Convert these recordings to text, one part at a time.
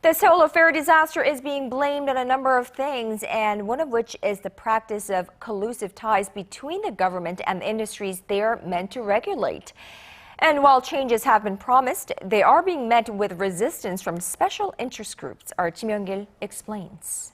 The Sewol-ho ferry disaster is being blamed on a number of things, and one of which is the practice of collusive ties between the government and the industries they are meant to regulate. And while changes have been promised, they are being met with resistance from special interest groups. Our Ji Myung-kil explains.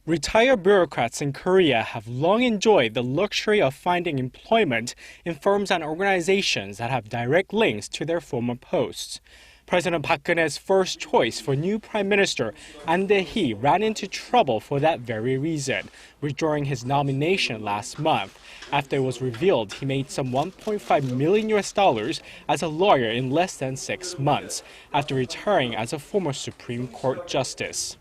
Retired bureaucrats in Korea have long enjoyed the luxury of finding employment in firms and organizations that have direct links to their former posts. President Park Geun-hye's first choice for new Prime Minister Ahn Dai-hee ran into trouble for that very reason, withdrawing his nomination last month after it was revealed he made some $1.5 million as a lawyer in less than 6 months, after retiring as a former Supreme Court justice.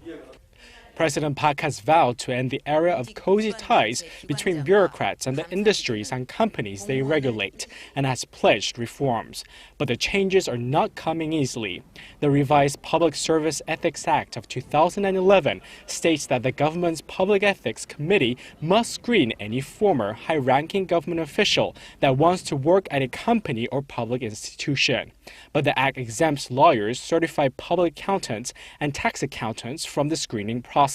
President Park has vowed to end the era of cozy ties between bureaucrats and the industries and companies they regulate, and has pledged reforms. But the changes are not coming easily. The revised Public Service Ethics Act of 2011 states that the government's Public Ethics Committee must screen any former high-ranking government official that wants to work at a company or public institution. But the act exempts lawyers, certified public accountants, and tax accountants from the screening process.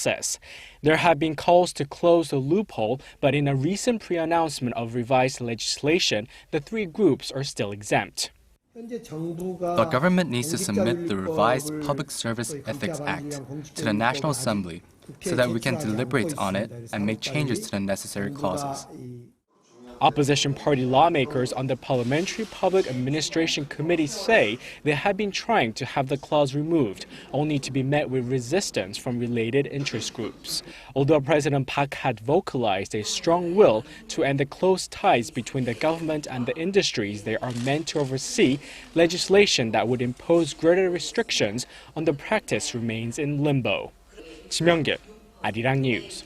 There have been calls to close the loophole, but in a recent pre-announcement of revised legislation, the three groups are still exempt. The government needs to submit the revised Public Service Ethics Act to the National Assembly so that we can deliberate on it and make changes to the necessary clauses. Opposition party lawmakers on the Parliamentary Public Administration Committee say they have been trying to have the clause removed, only to be met with resistance from related interest groups. Although President Park had vocalized a strong will to end the close ties between the government and the industries they are meant to oversee, legislation that would impose greater restrictions on the practice remains in limbo. Ji Myung-kil, Arirang News.